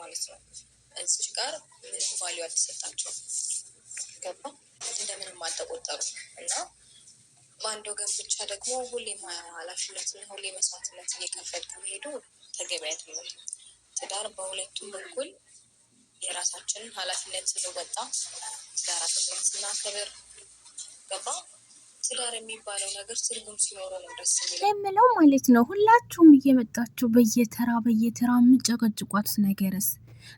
ማለት ነው። እዚች ጋር ምንም ቫልዩ አልተሰጣቸውም። ገባ እንደምንም አልተቆጠሩ እና በአንድ ወገን ብቻ ደግሞ ሁሌ ኃላፊነትና ሁሌ መስዋዕትነት እየከፈልክ መሄዱ ተገቢ አይደለም። ትዳር በሁለቱም በኩል የራሳችንን ኃላፊነት ስንወጣ ትዳራችንን ስናከብር ገባ ትዳር የሚባለው ነገር ትርጉም ሲኖረው ነው ደስ የሚለው ማለት ነው። ሁላችሁም እየመጣችሁ በየተራ የምጨቀጭቋት ነገርስ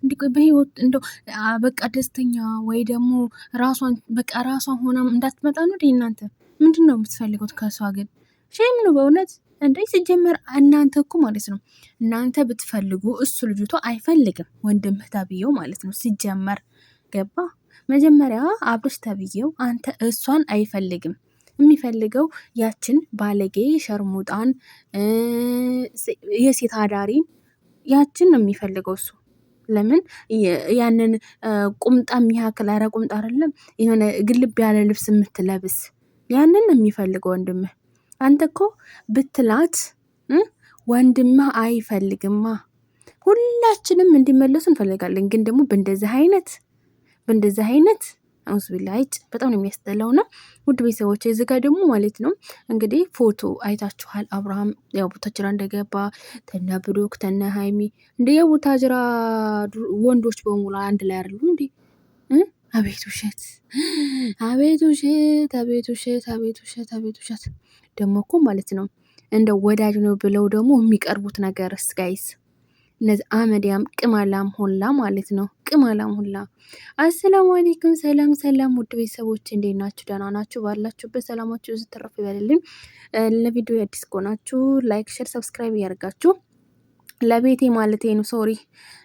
እንዲህ በህይወት እንደው በቃ ደስተኛ ወይ ደግሞ ራሷን በቃ ራሷን ሆና እንዳትመጣ ነው። እናንተ ምንድን ነው የምትፈልጉት ከሷ? ግን ሼም ነው በእውነት እንዴ! ሲጀመር እናንተ እኮ ማለት ነው እናንተ ብትፈልጉ እሱ ልጅቷ አይፈልግም ወንድምህ ተብዬው ማለት ነው። ሲጀመር ገባ መጀመሪያ አብርሽ ተብዬው አንተ እሷን አይፈልግም። የሚፈልገው ያችን ባለጌ ሸርሙጣን የሴት አዳሪ ያችን ነው የሚፈልገው እሱ። ለምን ያንን ቁምጣ የሚያክል አረ ቁምጣ አይደለም የሆነ ግልብ ያለ ልብስ የምትለብስ ያንን ነው የሚፈልገው ወንድምህ። አንተ እኮ ብትላት ወንድምህ አይፈልግማ። ሁላችንም እንዲመለሱ እንፈልጋለን፣ ግን ደግሞ በእንደዚህ አይነት አውስ ቢላይጭ በጣም ነው የሚያስጠላውና ውድ ቤተሰቦች እዚህ ጋር ደግሞ ማለት ነው እንግዲህ ፎቶ አይታችኋል። አብርሃም ያው ቡታጅራ እንደገባ ተነ ብሩክ ተነ ሃይሚ እንደ የቡታጅራ ወንዶች በሙሉ አንድ ላይ አይደሉ እንዴ? አቤት ውሸት፣ አቤት ውሸት፣ አቤት ውሸት፣ አቤት ውሸት፣ አቤት ውሸት። ደግሞ እኮ ማለት ነው እንደ ወዳጅ ነው ብለው ደግሞ የሚቀርቡት ነገርስ ጋይስ እነዚህ አመዲያም ቅማላም ሁላ ማለት ነው። ቅማላም ሁላ። አሰላሙ አለይኩም ሰላም ሰላም፣ ውድ ቤተሰቦች እንዴት ናችሁ? ደህና ናችሁ? ባላችሁበት ሰላማችሁ ብዙ ተረፍ ይበልልኝ። ለቪዲዮ አዲስ ከሆናችሁ ላይክ፣ ሼር፣ ሰብስክራይብ እያደርጋችሁ ለቤቴ ማለት ነው። ሶሪ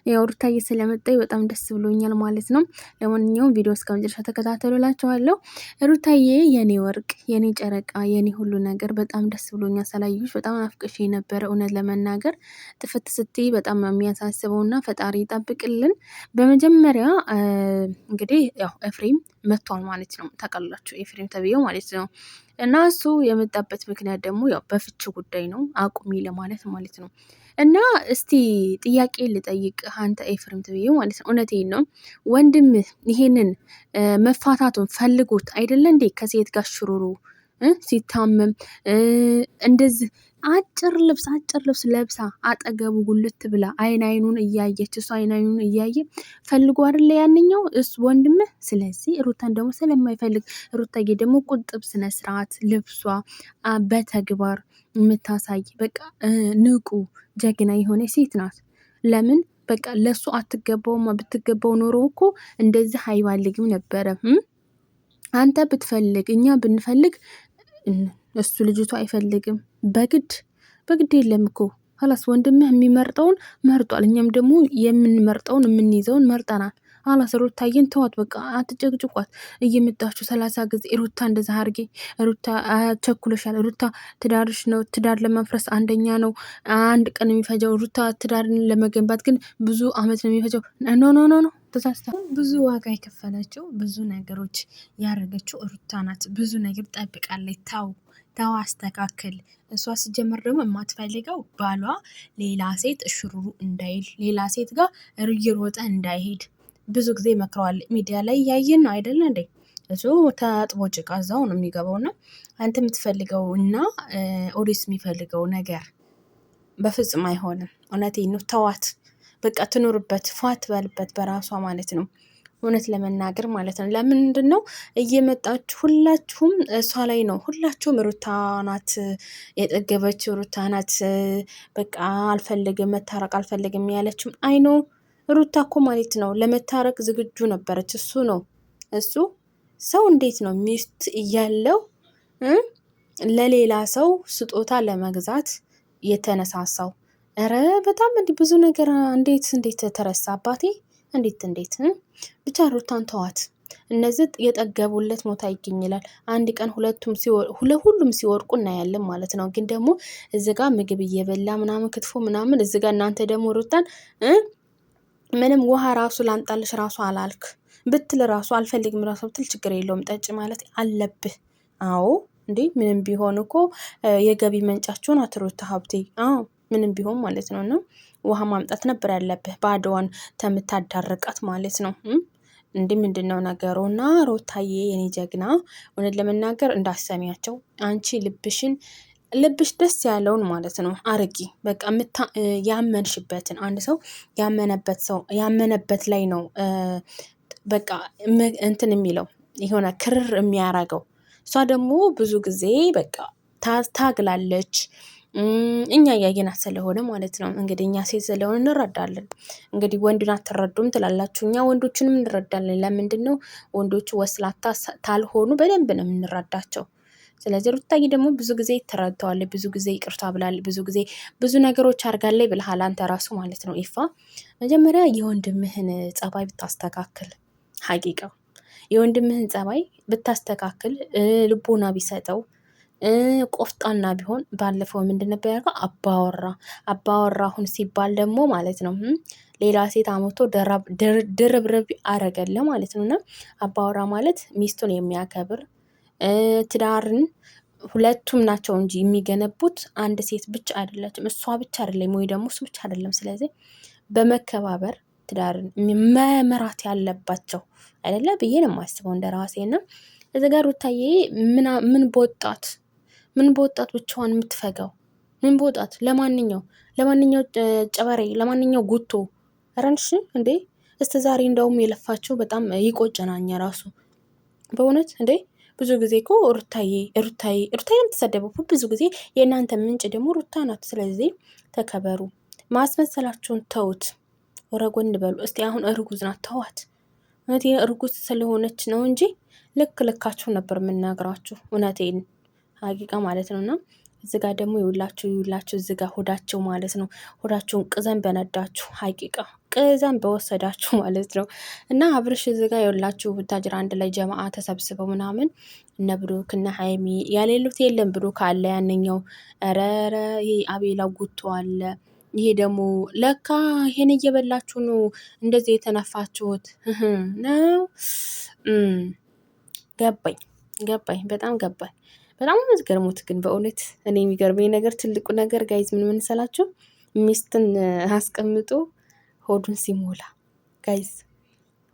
ያው ሩታዬ ስለመጣኝ በጣም ደስ ብሎኛል ማለት ነው። ለማንኛውም ቪዲዮ እስከ መጨረሻ ተከታተሉላችኋለሁ። ሩታዬ የኔ ወርቅ፣ የኔ ጨረቃ፣ የኔ ሁሉ ነገር በጣም ደስ ብሎኛል ስላየሁሽ። በጣም አፍቅሽ የነበረ እውነት ለመናገር ጥፍት ስትይ በጣም የሚያሳስበውና ፈጣሪ ይጠብቅልን። በመጀመሪያ እንግዲህ ያው ኤፍሬም መጥቷል ማለት ነው። ታውቃላችሁ ኤፍሬም ተብዬው ማለት ነው። እና እሱ የመጣበት ምክንያት ደግሞ ያው በፍቺ ጉዳይ ነው። አቁሚ ለማለት ማለት ነው። እና እስቲ ጥያቄ ልጠይቅ አንተ ኤፍሬም ተብዬው ማለት ነው። እውነቴን ነው ወንድምህ ይሄንን መፋታቱን ፈልጎት አይደለ እንዴ? ከሴት ጋር ሽሩሩ ሲታመም እንደዚህ አጭር ልብስ ለብሳ አጠገቡ ጉልት ብላ አይኑን እያየች እሱ አይኑን እያየ ፈልጎ አይደለ ያንኛው እሱ ወንድምህ። ስለዚህ ሩታን ደግሞ ስለማይፈልግ ሩታዬ ደግሞ ቁጥብ ስነ ስርዓት ልብሷ በተግባር የምታሳይ በቃ ንቁ ጀግና የሆነ ሴት ናት። ለምን በቃ ለሱ አትገባውማ። ብትገባው ኖሮ እኮ እንደዚህ አይባልግም ነበረ። አንተ ብትፈልግ እኛ ብንፈልግ እሱ ልጅቷ አይፈልግም። በግድ የለም እኮ ሀላስ ወንድምህ የሚመርጠውን መርጧል። እኛም ደግሞ የምንመርጠውን የምንይዘውን መርጠናል። ሀላስ ሩታዬን ተዋት፣ በቃ አትጨቅጭቋት። እየመጣችሁ 30 ጊዜ ሩታ እንደዛ አርጌ፣ ሩታ ቸኩለሻል፣ ሩታ ትዳርሽ ነው፣ ትዳር ለማፍረስ አንደኛ ነው አንድ ቀን የሚፈጀው፣ ሩታ ትዳርን ለመገንባት ግን ብዙ አመት ነው የሚፈጀው። ኖ ተሳስታ። ብዙ ዋጋ የከፈለችው ብዙ ነገሮች ያደረገችው ሩታ ናት። ብዙ ነገር ጠብቃለች። ተው አስተካክል። እሷ ሲጀመር ደግሞ የማትፈልገው ባሏ ሌላ ሴት እሽሩሩ እንዳይል፣ ሌላ ሴት ጋር እየሮጠ እንዳይሄድ ብዙ ጊዜ መክረዋል። ሚዲያ ላይ እያየን ነው አይደለ እንዴ? እሱ ታጥቦ ጭቃ እዛው ነው የሚገባውና አንተ የምትፈልገው እና ኦዲስ የሚፈልገው ነገር በፍጹም አይሆንም። እውነቴን ነው። ተዋት በቃ ትኖርበት፣ ፏት በልበት በራሷ ማለት ነው። እውነት ለመናገር ማለት ነው። ለምንድን ነው እየመጣችሁ ሁላችሁም እሷ ላይ ነው? ሁላችሁም ሩታ ናት የጠገበችው፣ ሩታ ናት በቃ አልፈልግም መታረቅ አልፈልግም ያለችው። አይኖ ሩታ እኮ ማለት ነው ለመታረቅ ዝግጁ ነበረች። እሱ ሰው እንዴት ነው ሚስት እያለው ለሌላ ሰው ስጦታ ለመግዛት የተነሳሳው? ኧረ በጣም እንዲህ ብዙ ነገር እንዴት ተረሳ አባቴ። እንዴት ብቻ ሩታን ተዋት። እነዚህ የጠገቡለት ሞታ ይገኝላል። አንድ ቀን ሁሉም ሲወርቁ እናያለን ማለት ነው። ግን ደግሞ እዚህ ጋር ምግብ እየበላ ምናምን ክትፎ ምናምን እዚህ ጋር እናንተ ደግሞ ሩታን ምንም ውሃ ራሱ ላንጣልሽ ራሱ አላልክ ብትል ራሱ አልፈልግም ራሱ ብትል ችግር የለውም ጠጭ ማለት አለብህ። አዎ እንዴ ምንም ቢሆን እኮ የገቢ መንጫቸውን አትሩታ ሀብቴ። አዎ ምንም ቢሆን ማለት ነው። እና ውሃ ማምጣት ነበር ያለብህ ባዶዋን ተምታዳርቃት ማለት ነው። እንዲህ ምንድን ነው ነገሩ? እና ሩታዬ የኔ ጀግና እውነት ለመናገር እንዳሰሚያቸው አንቺ ልብሽ ደስ ያለውን ማለት ነው አርጊ። በቃ ያመንሽበትን አንድ ሰው ያመነበት ላይ ነው በቃ እንትን የሚለው የሆነ ክርር የሚያረገው። እሷ ደግሞ ብዙ ጊዜ በቃ ታግላለች። እኛ እያየናት ስለሆነ ማለት ነው። እንግዲህ እኛ ሴት ስለሆነ እንረዳለን። እንግዲህ ወንድን አትረዱም ትላላችሁ፣ እኛ ወንዶችንም እንረዳለን። ለምንድን ነው ወንዶቹ ወስላታ ታልሆኑ በደንብ ነው የምንረዳቸው። ስለዚህ ሩታዬ ደግሞ ብዙ ጊዜ ትረድተዋለች፣ ብዙ ጊዜ ይቅርታ ብላለች፣ ብዙ ጊዜ ብዙ ነገሮች አድርጋለች ብለሃል አንተ ራሱ ማለት ነው። ይፋ መጀመሪያ የወንድምህን ጸባይ ብታስተካክል፣ ሀቂቃ የወንድምህን ጸባይ ብታስተካክል፣ ልቦና ቢሰጠው፣ ቆፍጣና ቢሆን። ባለፈው ምንድን ነበር ያልከው? አባወራ አሁን ሲባል ደግሞ ማለት ነው ሌላ ሴት አመቶ ድርብርብ አረገለ ማለት ነው። እና አባወራ ማለት ሚስቱን የሚያከብር ትዳርን ሁለቱም ናቸው እንጂ የሚገነቡት አንድ ሴት ብቻ አይደለችም፣ እሷ ብቻ አይደለም፣ ወይ ደግሞ እሱ ብቻ አይደለም። ስለዚህ በመከባበር ትዳርን መምራት ያለባቸው አይደለ ብዬ ነው የማስበው እንደ ራሴ። እና እዚህ ጋር ሩታዬ ምን በወጣት ብቻዋን የምትፈጋው? ምን በወጣት ለማንኛው ጨበሬ፣ ለማንኛው ጉቶ ረንሽ እንዴ! እስከ ዛሬ እንደውም የለፋቸው በጣም ይቆጨናኛ ራሱ በእውነት እንዴ። ብዙ ጊዜ እኮ ሩታዬ የምትሰደበው ብዙ ጊዜ የእናንተ ምንጭ ደግሞ ሩታ ናት። ስለዚህ ተከበሩ፣ ማስመሰላችሁን ተውት፣ ወረጎን በሉ እስቲ። አሁን እርጉዝ ናት፣ ተዋት። እውነቴን እርጉዝ ስለሆነች ነው እንጂ ልካችሁ ነበር የምናገራችሁ። እውነቴን ሀቂቃ ማለት ነው። እና እዚህ ጋር ደግሞ ይውላችሁ እዚህ ጋር ሆዳቸው ማለት ነው። ሆዳችሁን ቅዘን በነዳችሁ፣ ሀቂቃ ቅዘን በወሰዳችሁ ማለት ነው። እና አብርሽ እዚህ ጋር ይውላችሁ ቡታጅራ አንድ ላይ ጀማአ ተሰብስበው ምናምን እነ ብሩክ እነ ሀይሚ ያሌሉት የለም። ብሩክ አለ ያንኛው፣ ረረ ይሄ አቤላ ጉቶ አለ። ይሄ ደግሞ ለካ ይሄን እየበላችሁ ነው እንደዚህ የተነፋችሁት ነው። ገባኝ፣ በጣም ገባኝ። በጣም የምትገርሙት ግን በእውነት እኔ የሚገርመኝ ነገር ትልቁ ነገር ጋይዝ ምን መሰላችሁ? ሚስትን አስቀምጦ ሆዱን ሲሞላ ጋይዝ፣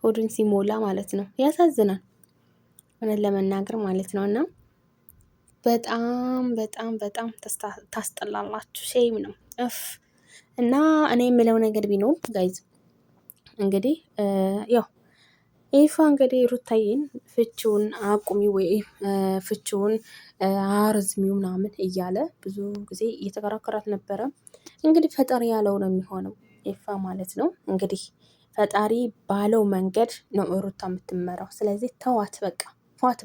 ሆዱን ሲሞላ ማለት ነው። ያሳዝናል እውነት ለመናገር ማለት ነው። እና በጣም ታስጠላላችሁ። ሼም ነው እና እኔ የምለው ነገር ቢኖር ጋይዝ እንግዲህ ያው ይፋ እንግዲህ ሩታዬን ፍቺውን አቁሚ ወይ ፍቺውን አርዝሚው ምናምን እያለ ብዙ ጊዜ እየተከራከራት ነበረ። እንግዲህ ፈጣሪ ያለው ነው የሚሆነው ይፋ ማለት ነው። እንግዲህ ፈጣሪ ባለው መንገድ ነው ሩታ የምትመራው። ስለዚህ ተዋት በቃ ፏት